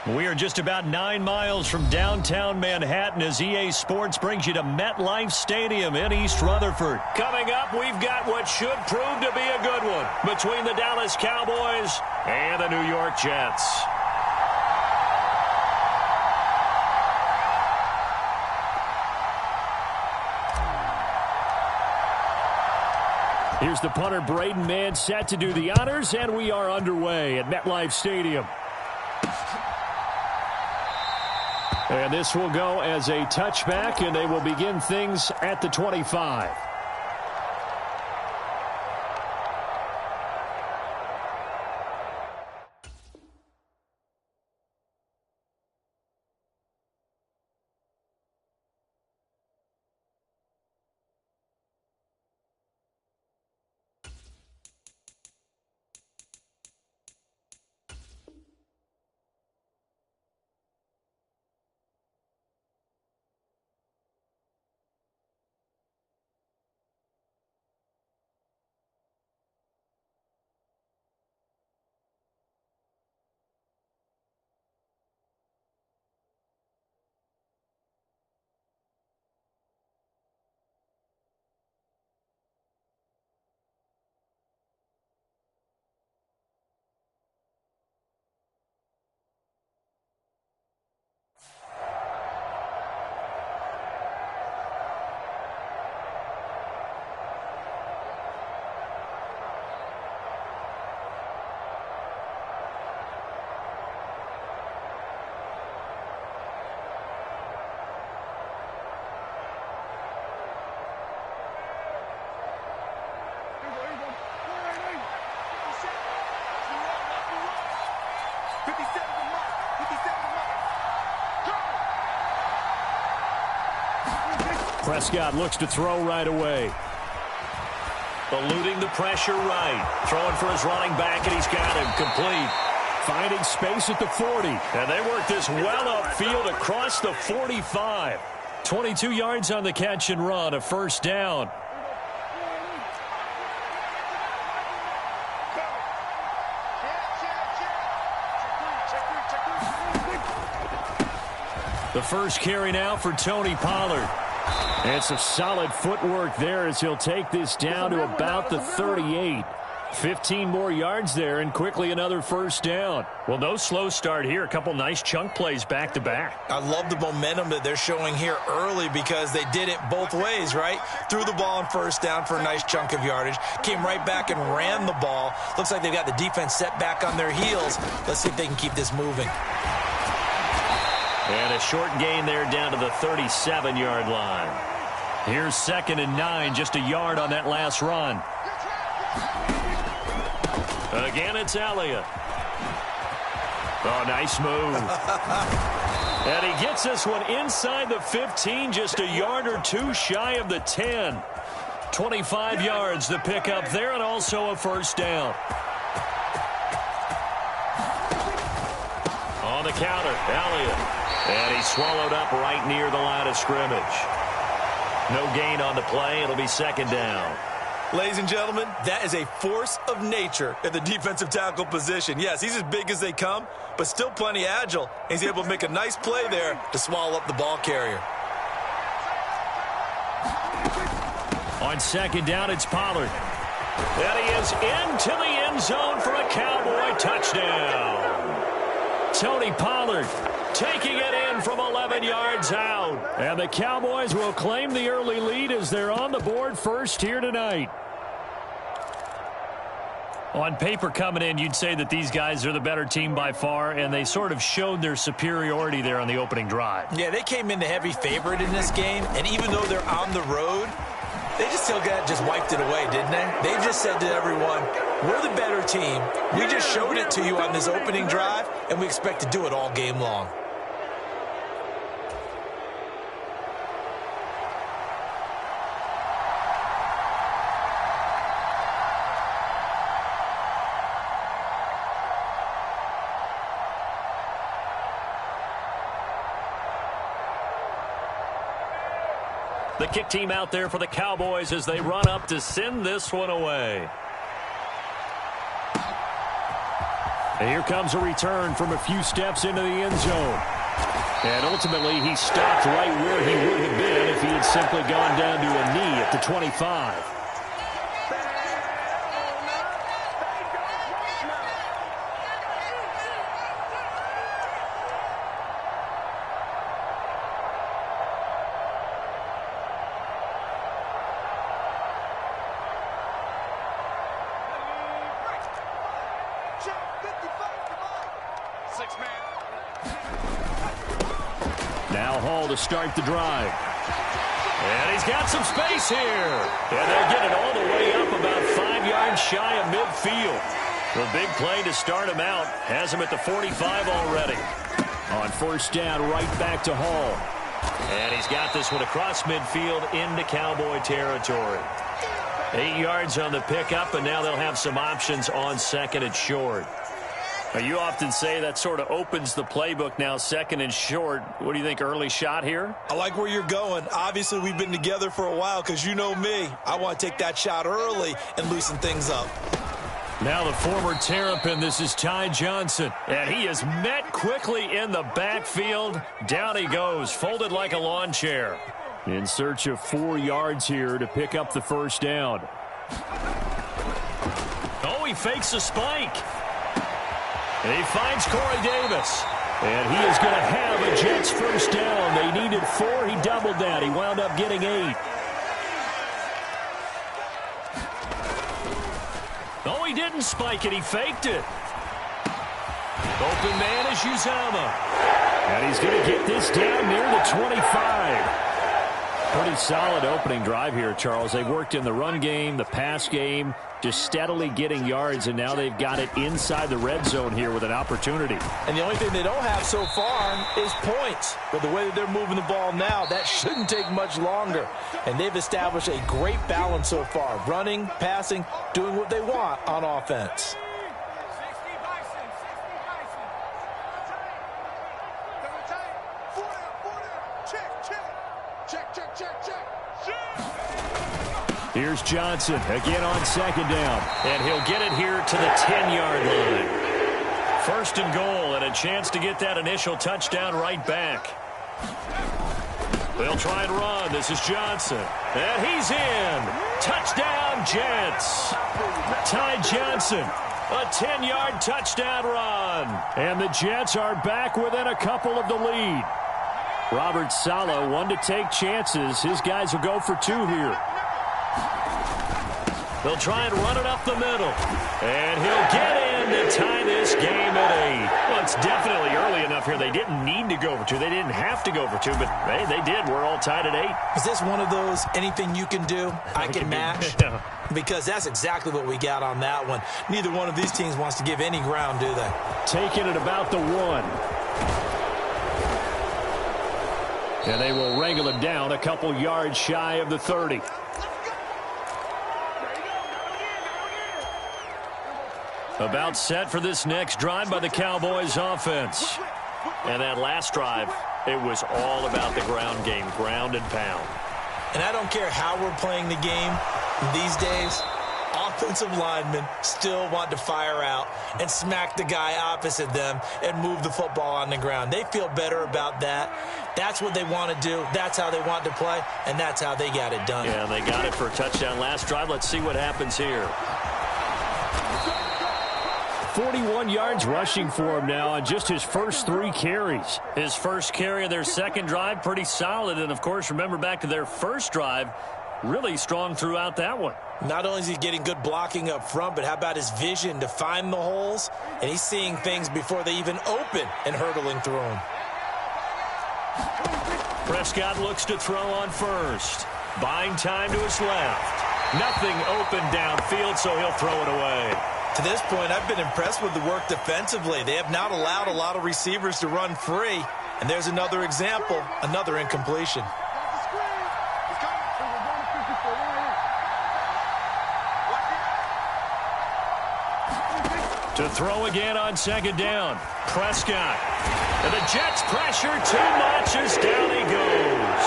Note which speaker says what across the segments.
Speaker 1: We are just about 9 miles from downtown Manhattan as EA Sports brings you to MetLife Stadium in East Rutherford. Coming up, we've got what should prove to be a good one between the Dallas Cowboys and the New York Jets. Here's the punter, Braden Mann, set to do the honors, and we are underway at MetLife Stadium. And this will go as a touchback, and they will begin things at the 25. Prescott looks to throw right away. Eluding the pressure right. Throwing for his running back, and he's got him complete. Finding space at the 40. And they work this well upfield across the 45. 22 yards on the catch and run, a first down. The first carry now for Tony Pollard. And some solid footwork there as he'll take this down to about the 38. 15 more yards there and quickly another first down. Well, no slow start here. A couple nice chunk plays back-to-back.
Speaker 2: I love the momentum that they're showing here early because they did it both ways, right? Threw the ball on first down for a nice chunk of yardage. Came right back and ran the ball. Looks like they've got the defense set back on their heels. Let's see if they can keep this moving.
Speaker 1: And a short gain there down to the 37-yard line. Here's 2nd and 9, just a yard on that last run. Again, it's Elliott. Oh, nice move. And he gets this one inside the 15, just a yard or two shy of the 10. 25 yards the pickup there, and also a first down. On the counter, Elliott. And he's swallowed up right near the line of scrimmage. No gain on the play. It'll be second down.
Speaker 2: Ladies and gentlemen, that is a force of nature in the defensive tackle position. Yes, he's as big as they come, but still plenty agile. He's able to make a nice play there to swallow up the ball carrier.
Speaker 1: On second down, it's Pollard. And he is into the end zone for a Cowboy touchdown. Tony Pollard taking it in from 11 yards out. And the Cowboys will claim the early lead as they're on the board first here tonight. On paper coming in, you'd say that these guys are the better team by far, and they sort of showed their superiority there on the opening drive.
Speaker 2: Yeah, they came in the heavy favorite in this game, and even though they're on the road, they just wiped it away, didn't they? They just said to everyone, we're the better team. We just showed it to you on this opening drive, and we expect to do it all game long.
Speaker 1: The kick team out there for the Cowboys as they run up to send this one away. And here comes a return from a few steps into the end zone. And ultimately, he stopped right where he would have been if he had simply gone down to a knee at the 25. Now Hall to start the drive. And he's got some space here. And they'll get it all the way up about 5 yards shy of midfield. The big play to start him out has him at the 45 already. On first down, right back to Hall. And he's got this one across midfield into Cowboy territory. 8 yards on the pickup, and now they'll have some options on second and short. Now, you often say that sort of opens the playbook now, second and short. What do you think, early shot here?
Speaker 2: I like where you're going. Obviously, we've been together for a while because you know me. I want to take that shot early and loosen things up.
Speaker 1: Now the former Terrapin, this is Ty Johnson. And he is met quickly in the backfield. Down he goes, folded like a lawn chair. In search of 4 yards here to pick up the first down. Oh, he fakes a spike. And he finds Corey Davis. And he is going to have a Jets first down. They needed 4. He doubled that. He wound up getting 8. Oh, he didn't spike it. He faked it. Open man is Uzama. And he's going to get this down near the 25. Pretty solid opening drive here, Charles. They've worked in the run game, the pass game, just steadily getting yards, and now they've got it inside the red zone here with an opportunity.
Speaker 2: And the only thing they don't have so far is points. But the way that they're moving the ball now, that shouldn't take much longer. And they've established a great balance so far. Running, passing, doing what they want on offense.
Speaker 1: Here's Johnson again on second down. And he'll get it here to the 10-yard line. First and goal and a chance to get that initial touchdown right back. They'll try and run. This is Johnson. And he's in. Touchdown, Jets. Ty Johnson, a 10-yard touchdown run. And the Jets are back within a couple of the lead. Robert Saleh, one to take chances. His guys will go for 2 here. They'll try and run it up the middle. And he'll get in to tie this game at 8. Well, it's definitely early enough here. They didn't need to go for 2. They didn't have to go for 2, but hey, they did. We're all tied at 8.
Speaker 2: Is this one of those anything you can do, I can match?
Speaker 1: Yeah.
Speaker 2: Because that's exactly what we got on that one. Neither one of these teams wants to give any ground, do they?
Speaker 1: Taking it about the 1. And they will wrangle it down a couple yards shy of the 30. About set for this next drive by the Cowboys offense. And that last drive, it was all about the ground game, ground and pound.
Speaker 2: And I don't care how we're playing the game these days, offensive linemen still want to fire out and smack the guy opposite them and move the football on the ground. They feel better about that. That's what they want to do. That's how they want to play, and that's how they got it done.
Speaker 1: Yeah, they got it for a touchdown last drive. Let's see what happens here. 41 yards rushing for him now on just his first 3 carries. His first carry of their second drive, pretty solid. And, of course, remember back to their first drive, really strong throughout that one.
Speaker 2: Not only is he getting good blocking up front, but how about his vision to find the holes? And he's seeing things before they even open and hurdling through them.
Speaker 1: Prescott looks to throw on first. Buying time to his left. Nothing open downfield, so he'll throw it away.
Speaker 2: To this point, I've been impressed with the work defensively. They have not allowed a lot of receivers to run free. And there's another example, another incompletion.
Speaker 1: To throw again on second down. Prescott. And the Jets pressure too much as down he goes.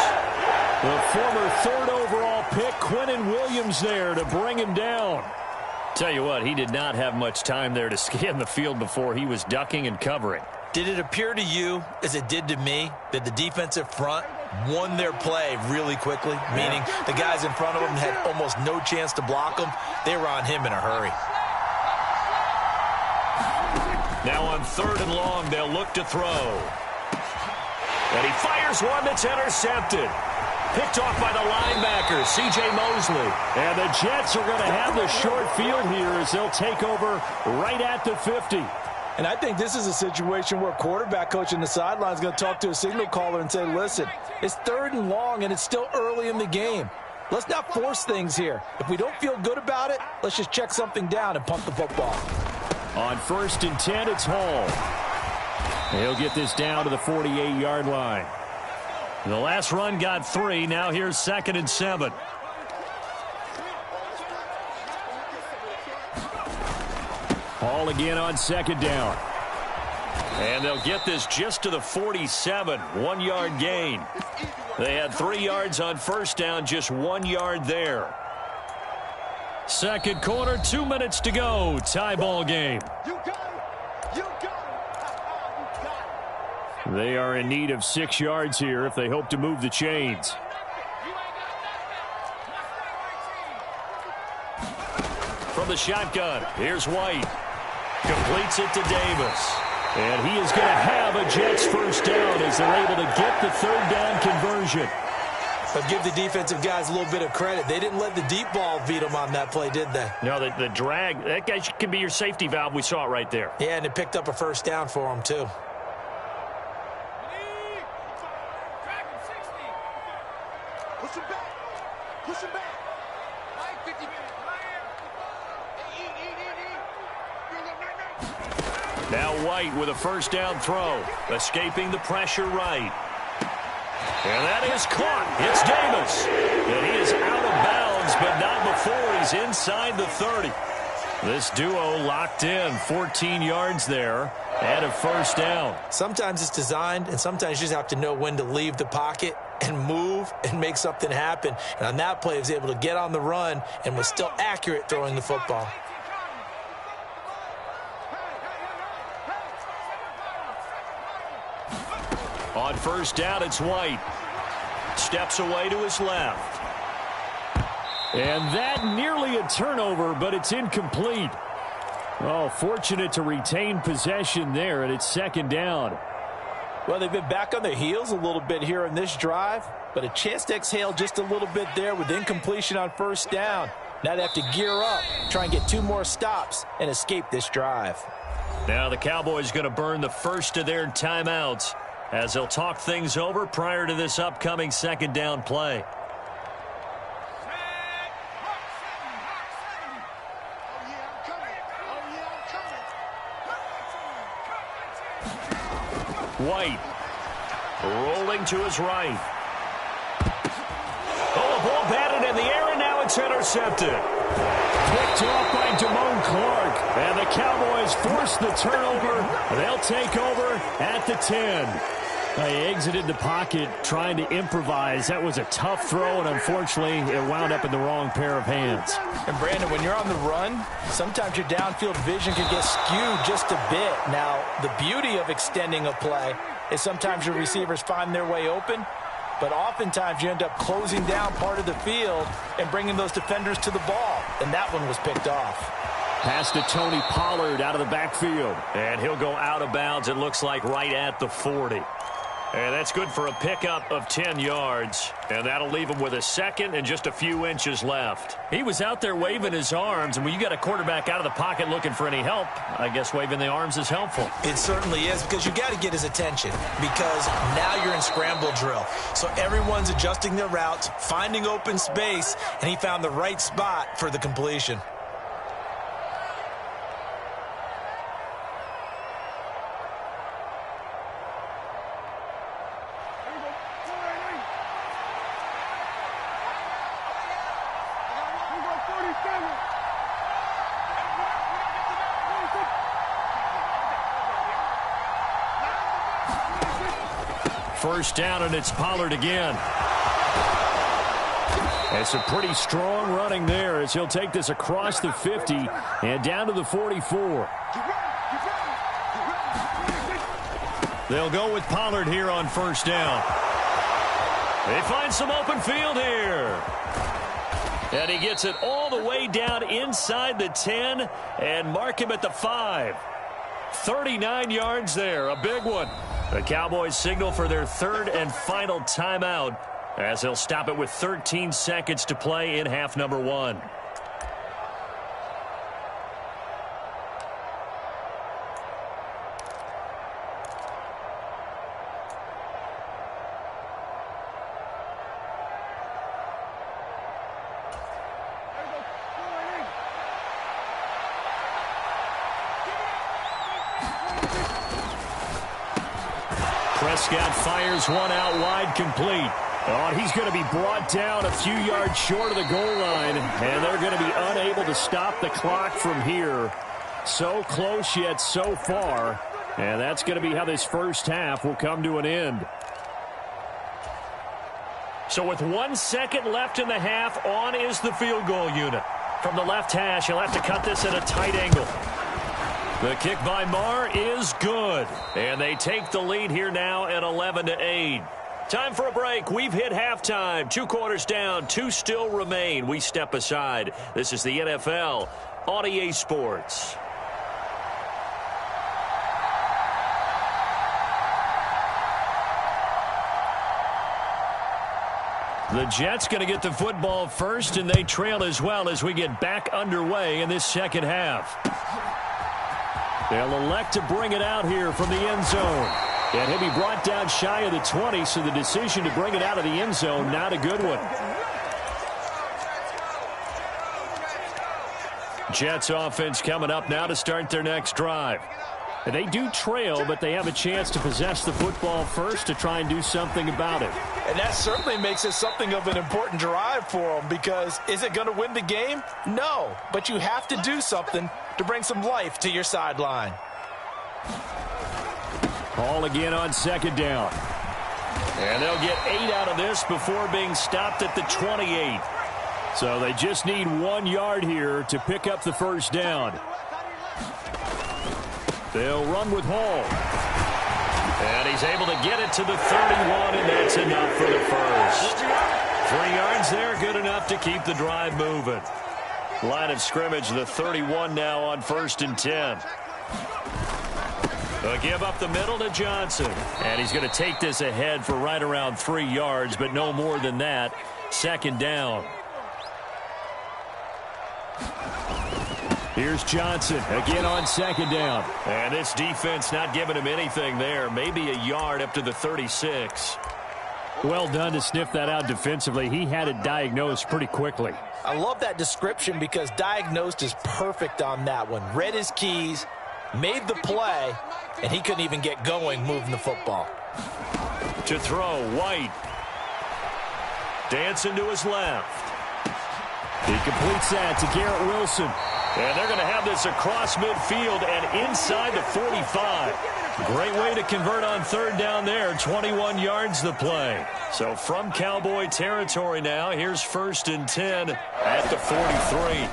Speaker 1: The former 3rd overall pick, Quinnen Williams there to bring him down. tell you what, he did not have much time there to scan the field before he was ducking and covering.
Speaker 2: Did it appear to you, as it did to me, that the defensive front won their play really quickly? Meaning the guys in front of them had almost no chance to block him. They were on him in a hurry.
Speaker 1: Now on 3rd and long, they'll look to throw. And he fires one that's intercepted. Picked off by the linebacker, C.J. Mosley. And the Jets are going to have the short field here as they'll take over right at the 50.
Speaker 3: And I think this is a situation where quarterback coach in the sideline is going to talk to a signal caller and say, listen, it's 3rd and long and it's still early in the game. Let's not force things here. If we don't feel good about it, let's just check something down and punt the football.
Speaker 1: On 1st and 10, it's Hall. He'll get this down to the 48-yard line. The last run got 3. Now here's 2nd and 7. Hall again on 2nd down. And they'll get this just to the 47. 1-yard gain. They had 3 yards on 1st down, just 1 yard there. 2nd quarter, 2 minutes to go. Tie ball game. They are in need of 6 yards here if they hope to move the chains. From the shotgun, here's White. Completes it to Davis. And he is going to have a Jets first down as they're able to get the 3rd down conversion.
Speaker 2: But give the defensive guys a little bit of credit. They didn't let the deep ball beat them on that play, did they?
Speaker 1: No, the drag, that guy can be your safety valve. We saw it right there.
Speaker 2: Yeah, and it picked up a first down for them, too.
Speaker 1: Now White with a first down throw. Escaping the pressure right. And that is caught. It's Davis. And he is out of bounds, but not before he's inside the 30. This duo locked in. 14 yards there and a first down.
Speaker 2: Sometimes it's designed, and sometimes you just have to know when to leave the pocket and move and make something happen. And on that play, he was able to get on the run and was still accurate throwing the football.
Speaker 1: On first down, it's White. Steps away to his left. And that nearly a turnover, but it's incomplete. Oh, fortunate to retain possession there, and it's 2nd down.
Speaker 3: Well, they've been back on their heels a little bit here in this drive, but a chance to exhale just a little bit there with incompletion on first down. Now they have to gear up, try and get 2 more stops, and escape this drive.
Speaker 1: Now the Cowboys going to burn the first of their timeouts as they'll talk things over prior to this upcoming 2nd down play. White rolling to his right. Oh, a ball batted in the air, and now it's intercepted. Picked off by Damone Clark. And the Cowboys force the turnover. They'll take over at the 10. They exited the pocket trying to improvise. That was a tough throw, and unfortunately, it wound up in the wrong pair of hands.
Speaker 3: And, Brandon, when you're on the run, sometimes your downfield vision can get skewed just a bit. Now, the beauty of extending a play is sometimes your receivers find their way open, but oftentimes you end up closing down part of the field and bringing those defenders to the ball, and that one was picked off.
Speaker 1: Pass to Tony Pollard out of the backfield, and he'll go out of bounds, it looks like, right at the 40. And that's good for a pickup of 10 yards. And that'll leave him with a second and just a few inches left. He was out there waving his arms, and when you got a quarterback out of the pocket looking for any help, I guess waving the arms is helpful.
Speaker 2: It certainly is, because you got to get his attention, because now you're in scramble drill. So everyone's adjusting their routes, finding open space, and he found the right spot for the completion.
Speaker 1: First down, and it's Pollard again. It's a pretty strong running there as he'll take this across the 50 and down to the 44. They'll go with Pollard here on first down. They find some open field here. And he gets it all the way down inside the 10 and mark him at the 5. 39 yards there, a big one. The Cowboys signal for their third and final timeout as they'll stop it with 13 seconds to play in half number 1. Prescott fires one out wide, complete. Oh, he's going to be brought down a few yards short of the goal line, and they're going to be unable to stop the clock from here. So close yet so far, and that's going to be how this first half will come to an end. So with 1 second left in the half, on is the field goal unit. From the left hash, he'll have to cut this at a tight angle. The kick by Marr is good, and they take the lead here now at 11-8. Time for a break. We've hit halftime. 2 quarters down, 2 still remain. We step aside. This is the NFL on EA Sports. The Jets going to get the football first, and they trail as well as we get back underway in this second half. They'll elect to bring it out here from the end zone. And he'll be brought down shy of the 20, so the decision to bring it out of the end zone, not a good one. Jets offense coming up now to start their next drive. They do trail, but they have a chance to possess the football first to try and do something about it.
Speaker 3: And that certainly makes it something of an important drive for them, because is it going to win the game? No, but you have to do something to bring some life to your sideline.
Speaker 1: Ball again on second down. And they'll get 8 out of this before being stopped at the 28. So they just need 1 yard here to pick up the first down. They'll run with Hall. And he's able to get it to the 31, and that's enough for the first. 3 yards there, good enough to keep the drive moving. Line of scrimmage, the 31 now on 1st and 10. They'll give up the middle to Johnson. And he's going to take this ahead for right around 3 yards, but no more than that. Second down. Here's Johnson again on second down. And this defense not giving him anything there. Maybe a yard up to the 36. Well done to sniff that out defensively. He had it diagnosed pretty quickly.
Speaker 3: I love that description because diagnosed is perfect on that one. Read his keys, made the play, and he couldn't even get going moving the football.
Speaker 1: To throw, White. Dancing to his left. He completes that to Garrett Wilson. And they're going to have this across midfield and inside the 45. Great way to convert on third down there. 21 yards the play. So from Cowboy territory now, here's 1st and 10 at the 43.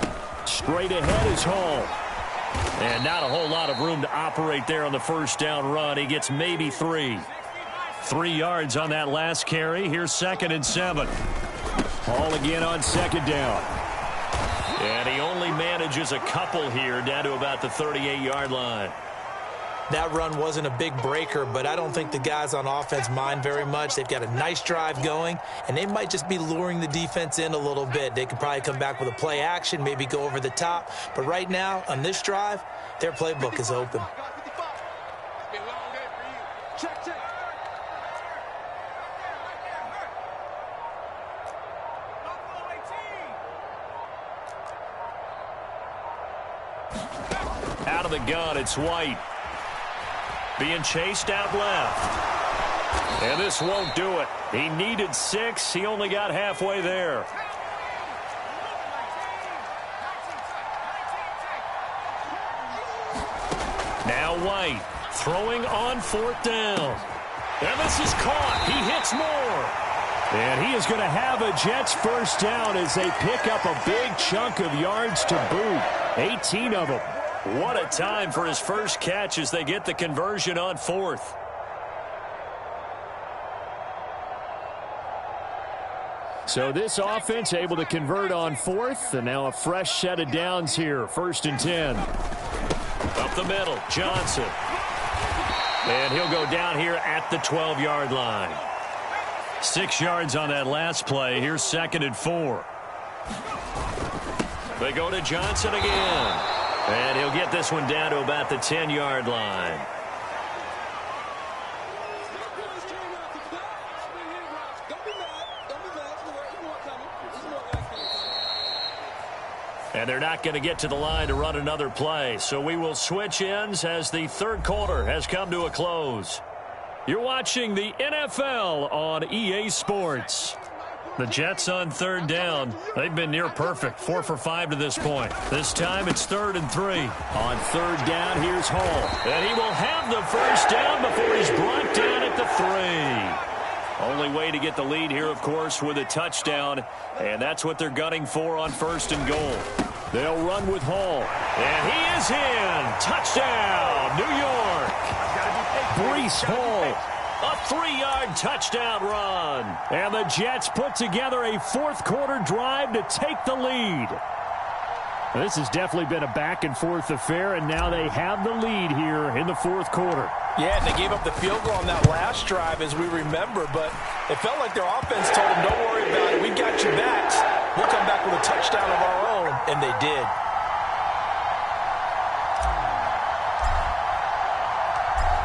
Speaker 1: Straight ahead is Hall. And not a whole lot of room to operate there on the first down run. He gets maybe 3. 3 yards on that last carry. Here's 2nd and 7. Hall again on second down. And he only manages a couple here down to about the 38-yard line.
Speaker 2: That run wasn't a big breaker, but I don't think the guys on offense mind very much. They've got a nice drive going, and they might just be luring the defense in a little bit. They could probably come back with a play action, maybe go over the top. But right now, on this drive, their playbook is open.
Speaker 1: Out of the gun, it's White. Being chased out left. And this won't do it. He needed 6. He only got halfway there. Now White throwing on 4th down. And this is caught. He hits Moore. And he is going to have a Jets first down as they pick up a big chunk of yards to boot. 18 of them. What a time for his first catch as they get the conversion on fourth. So this offense able to convert on fourth, and now a fresh set of downs here. 1st and 10. Up the middle, Johnson. And he'll go down here at the 12-yard line. 6 yards on that last play. Here's 2nd and 4. They go to Johnson again. And he'll get this one down to about the 10-yard line. And they're not going to get to the line to run another play. So we will switch ends as the third quarter has come to a close. You're watching the NFL on EA Sports. The Jets on 3rd down. They've been near perfect. 4 for 5 to this point. This time it's 3rd and 3. On 3rd down, here's Hall. And he will have the first down before he's brought down at the 3. Only way to get the lead here, of course, with a touchdown. And that's what they're gunning for on 1st and goal. They'll run with Hall. And he is in. Touchdown, New York. Breece Hall. A 3-yard touchdown run. And the Jets put together a fourth-quarter drive to take the lead. This has definitely been a back-and-forth affair, and now they have the lead here in the fourth quarter.
Speaker 3: Yeah, and they gave up the field goal on that last drive, as we remember, but it felt like their offense told them, don't worry about it, we got your backs. We'll come back with a touchdown of our own, and they did.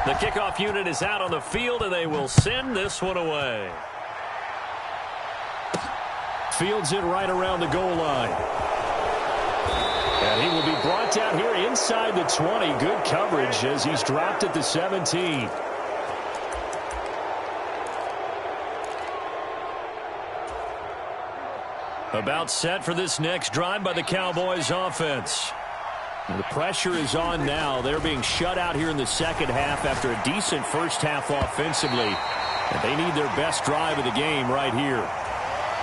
Speaker 1: The kickoff unit is out on the field, and they will send this one away. Fields it right around the goal line. And he will be brought down here inside the 20. Good coverage as he's dropped at the 17. About set for this next drive by the Cowboys offense. And the pressure is on now. They're being shut out here in the second half after a decent first half offensively. And they need their best drive of the game right here.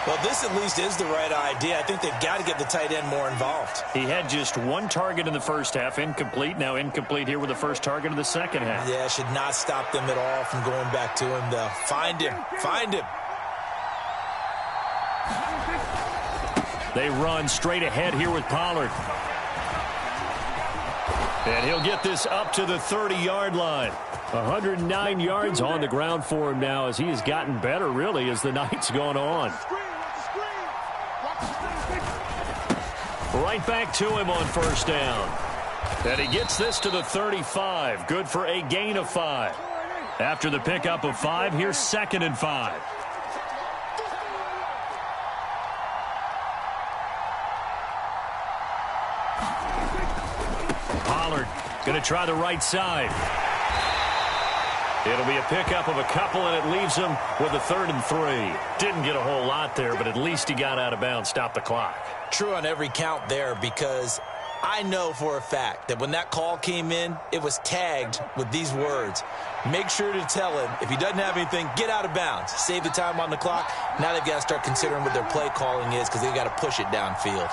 Speaker 2: Well, this at least is the right idea. I think they've got to get the tight end more involved.
Speaker 1: He had just 1 target in the first half, incomplete. Now incomplete here with the first target of the second half.
Speaker 2: Yeah, should not stop them at all from going back to him, though. Find him. Find him.
Speaker 1: They run straight ahead here with Pollard. And he'll get this up to the 30-yard line. 109 yards on the ground for him now as he has gotten better, really, as the night's gone on. Right back to him on first down. And he gets this to the 35. Good for a gain of 5. After the pickup of 5, here's 2nd and 5. Pollard going to try the right side. It'll be a pickup of a couple, and it leaves him with a 3rd and 3. Didn't get a whole lot there, but at least he got out of bounds, stopped the clock.
Speaker 2: True on every count there, because I know for a fact that when that call came in, it was tagged with these words. Make sure to tell him, if he doesn't have anything, get out of bounds. Save the time on the clock. Now they've got to start considering what their play calling is because they've got to push it downfield.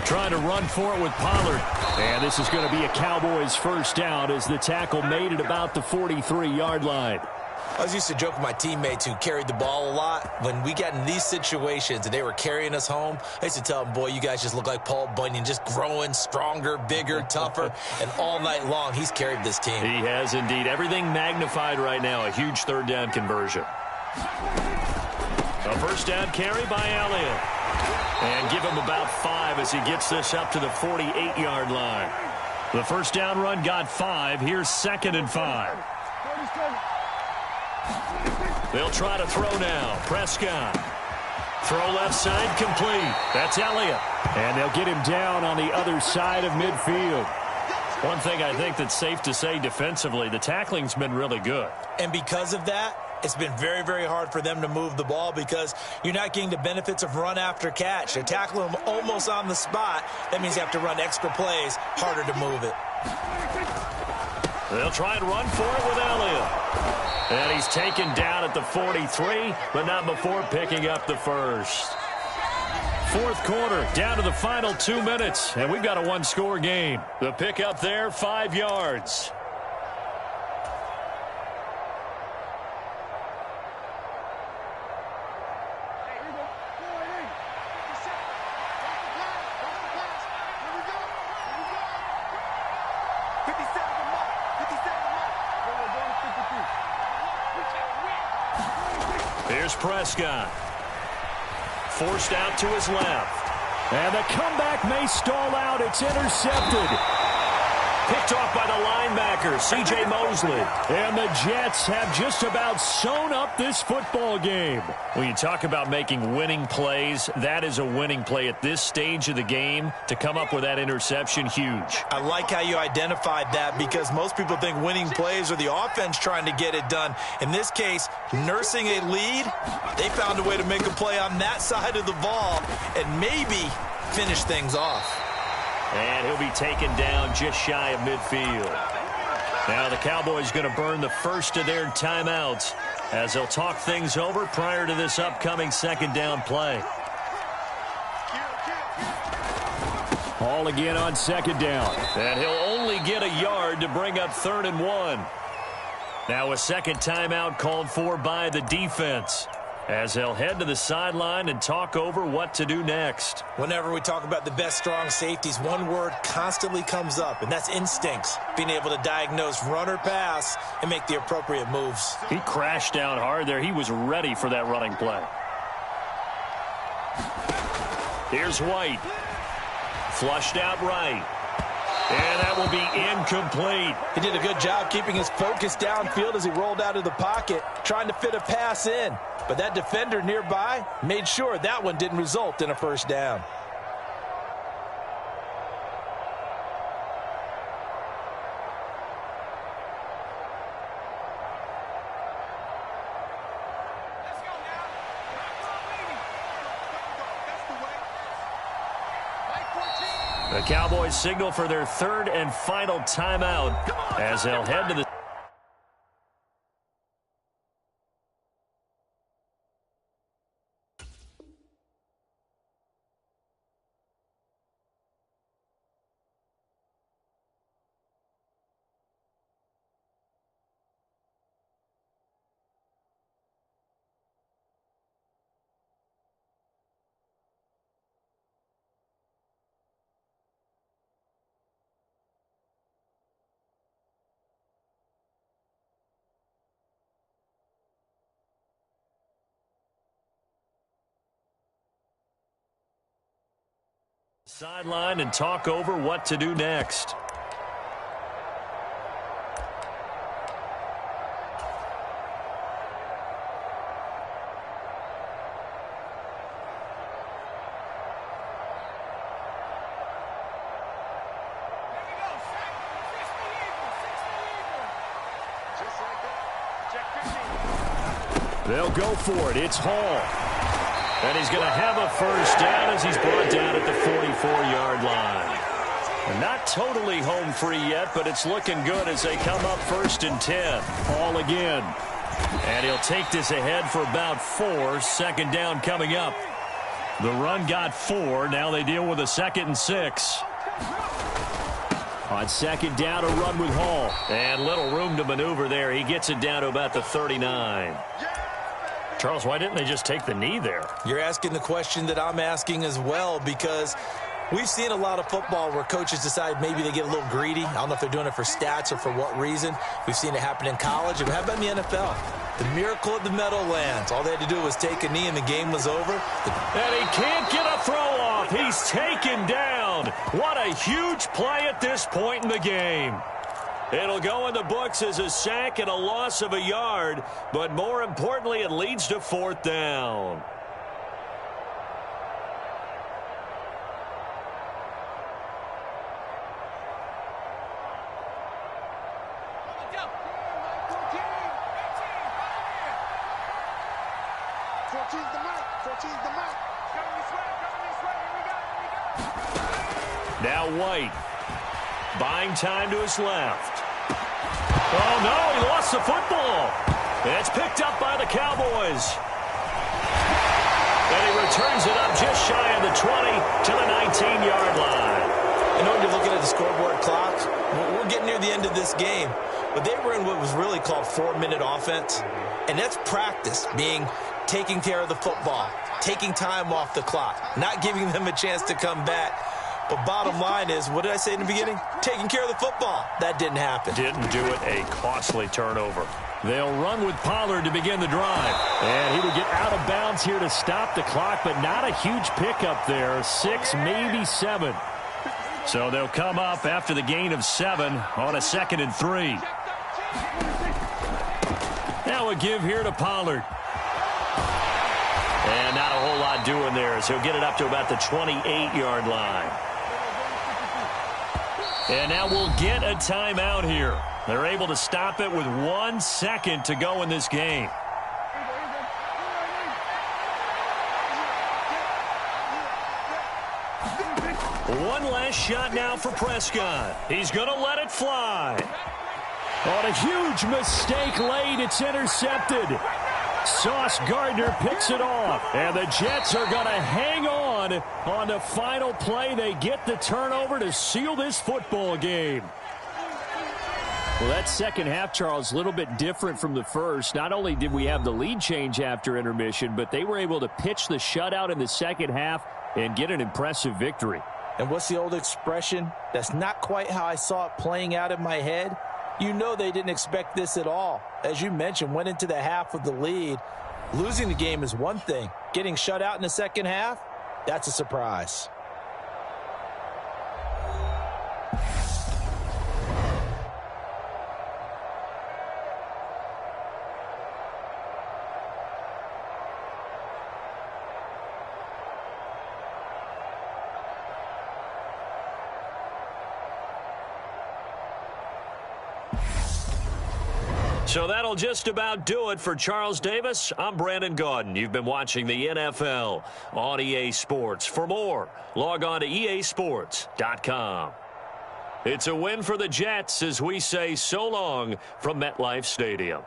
Speaker 1: Trying to run for it with Pollard. And this is going to be a Cowboys first down as the tackle made it about the 43-yard line.
Speaker 2: I was used to joke with my teammates who carried the ball a lot. When we got in these situations and they were carrying us home, I used to tell them, boy, you guys just look like Paul Bunyan, just growing stronger, bigger, tougher. And all night long, he's carried this team.
Speaker 1: He has indeed. Everything magnified right now. A huge 3rd down conversion. A first down carry by Elliott. And give him about 5 as he gets this up to the 48-yard line. The first down run got 5. Here's 2nd and 5. They'll try to throw now. Prescott. Throw left side complete. That's Elliott. And they'll get him down on the other side of midfield. One thing I think that's safe to say defensively, the tackling's been really good.
Speaker 2: And because of that, it's been very, very hard for them to move the ball because you're not getting the benefits of run after catch. They're tackling them almost on the spot. That means you have to run extra plays, harder to move it.
Speaker 1: They'll try and run for it with Elliott. And he's taken down at the 43, but not before picking up the first. Fourth quarter, down to the final 2 minutes, and we've got a one-score game. The pickup there, 5 yards. Here's Prescott. Forced out to his left. And the comeback may stall out. It's intercepted. Picked off by the linebacker, C.J. Mosley. And the Jets have just about sewn up this football game. When you talk about making winning plays, that is a winning play at this stage of the game. To come up with that interception, huge.
Speaker 3: I like how you identified that because most people think winning plays are the offense trying to get it done. In this case, nursing a lead, they found a way to make a play on that side of the ball and maybe finish things off.
Speaker 1: And he'll be taken down just shy of midfield. Now the Cowboys going to burn the first of their timeouts as they'll talk things over prior to this upcoming second down play. Hall again on second down. And he'll only get a yard to bring up 3rd and 1. Now a second timeout called for by the defense, as they'll head to the sideline and talk over what to do next.
Speaker 3: Whenever we talk about the best strong safeties, one word constantly comes up, and that's instincts. Being able to diagnose run or pass and make the appropriate moves.
Speaker 1: He crashed down hard there. He was ready for that running play. Here's White. Flushed out right. And that will be incomplete.
Speaker 3: He did a good job keeping his focus downfield as he rolled out of the pocket, trying to fit a pass in. But that defender nearby made sure that one didn't result in a first down.
Speaker 1: The Cowboys signal for their 3rd and final timeout as they'll head to the sideline and talk over what to do next. They'll go for it. It's Hall. And he's going to have a first down as he's brought down at the 44-yard line. And not totally home free yet, but it's looking good as they come up 1st and 10. Hall again. And he'll take this ahead for about 4. Second down coming up. The run got 4. Now they deal with a 2nd and 6. On second down, a run with Hall. And little room to maneuver there. He gets it down to about the 39. Charles, why didn't they just take the knee there?
Speaker 3: You're asking the question that I'm asking as well, because we've seen a lot of football where coaches decide maybe they get a little greedy. I don't know if they're doing it for stats or for what reason. We've seen it happen in college. And how about in the NFL? The miracle of the Meadowlands. All they had to do was take a knee and the game was over.
Speaker 1: And he can't get a throw off. He's taken down. What a huge play at this point in the game. It'll go in the books as a sack and a loss of a yard, but more importantly, it leads to 4th down. Now White. Buying time to his left. Oh, no, he lost the football. It's picked up by the Cowboys. And he returns it up just shy of the 20 to the 19-yard line.
Speaker 3: You know, when you're looking at the scoreboard clock, we're getting near the end of this game. But they were in what was really called 4-minute offense. And that's practice, being taking care of the football, taking time off the clock, not giving them a chance to come back. But bottom line is, what did I say in the beginning? Taking care of the football. That didn't happen.
Speaker 1: Didn't do it. A costly turnover. They'll run with Pollard to begin the drive. And he will get out of bounds here to stop the clock, but not a huge pickup there. 6, maybe 7. So they'll come up after the gain of 7 on a 2nd and 3. Now a give here to Pollard. And not a whole lot doing there, as he'll get it up to about the 28-yard line. And now we'll get a timeout here. They're able to stop it with 1 second to go in this game. One last shot now for Prescott. He's going to let it fly. On a huge mistake late, it's intercepted. Sauce Gardner picks it off. And the Jets are going to hang on the final play. They get the turnover to seal this football game. Well, that second half, Charles, a little bit different from the first. Not only did we have the lead change after intermission, but they were able to pitch the shutout in the second half and get an impressive victory.
Speaker 3: And what's the old expression? That's not quite how I saw it playing out in my head. You know they didn't expect this at all. As you mentioned, went into the half with the lead. Losing the game is one thing. Getting shut out in the second half, that's a surprise.
Speaker 1: So that'll just about do it for Charles Davis. I'm Brandon Gaudin. You've been watching the NFL on EA Sports. For more, log on to easports.com. It's a win for the Jets as we say so long from MetLife Stadium.